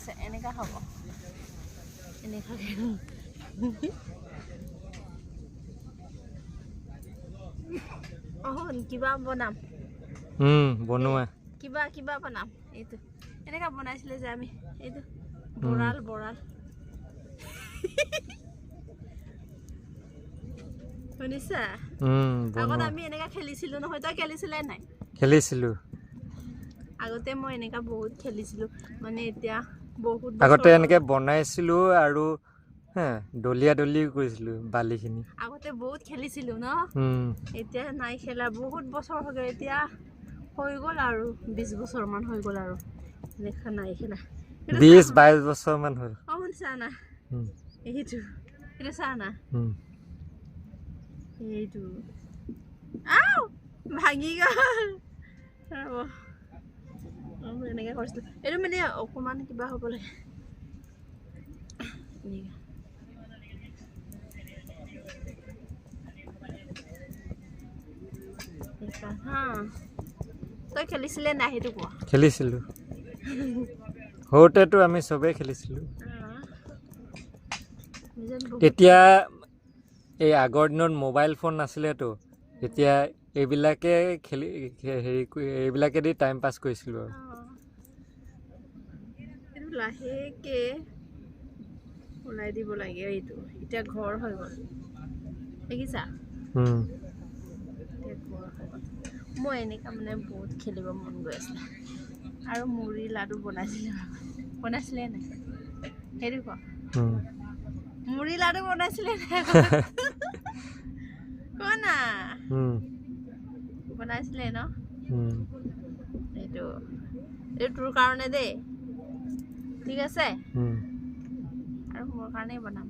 লাগিছে এনেকা হ'ব এনেকা কিবা বনাম বনোৱা কিবা কিবা বনাম এইটো এনেকা বনাইছিলে যে আমি এইটো বৰাল বৰাল শুনিছা আগত আমি এনেকা খেলিছিলো নহয় তই খেলিছিলে নাই খেলিছিলো আগতে মই এনেকা বহুত খেলিছিলো মানে এতিয়া বহুত আগতে এনেকে বনাইছিলো আৰু দলিয়া দলি কৰিছিলো বালিখিনি আগতে বহুত খেলিছিলো ন এতিয়া নাই খেলা বহুত বছৰ হৈ গ'ল এতিয়া হৈ গ'ল আৰু 20 বছৰ মান হৈ গ'ল আৰু দেখা নাই খেলা 20-22 বছৰ মান হ'ল শুনিছা না এইটো এটা চা না এইটো আও ভাঙি গ'ল এনেকে কৰিছিলো এইটো মানে অকমান কিবা হ'ব লাগে তই খেলিছিলে নাই সেইটো কোৱা খেলিছিলো সৰুতেতো আমি চবেই খেলিছিলো এতিয়া এই আগৰ দিনত মোবাইল ফোন নাছিলেতো এতিয়া এইবিলাকে খেলি এইবিলাকেদি টাইম পাছ কৰিছিলো আৰু লাহেকে ওলাই দিব লাগে এইটো এতিয়া ঘৰ হৈ গ'ল দেখিছা মই এনেকা মানে বহুত খেলিব মন গৈ আছিলে আৰু মুড়ি লাডু বনাইছিলে নাই সেইটো ক মুড়ি লাডু বনাইছিলে নাই কোৱা না বনাইছিলে ন এইটো তোৰ কাৰণে দেই ঠিক আছে আৰু মোৰ কাৰণেই বনাম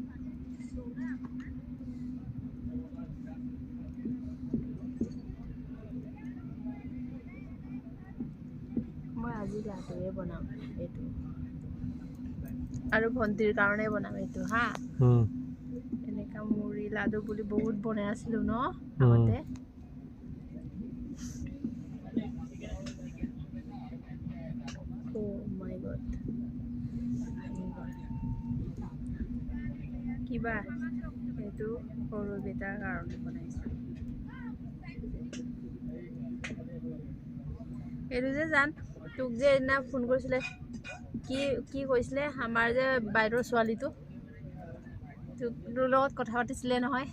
মই আজি লাডুৱে বনাম এইটো আৰু ভণ্টিৰ কাৰণে বনাম এইটো হা এনেকা মুড়ি লাডু বুলি বহুত বনাই আছিলো ন আগতে মাই গড কিবা এইটো সৰু বেটাৰ কাৰণে বনাইছো এইটো যে জান তোক যে এদিনা ফোন কৰিছিলে কি কৈছিলে আমাৰ যে বাইদেউৰ ছোৱালীটো তোৰ লগত কথা পাতিছিলে নহয়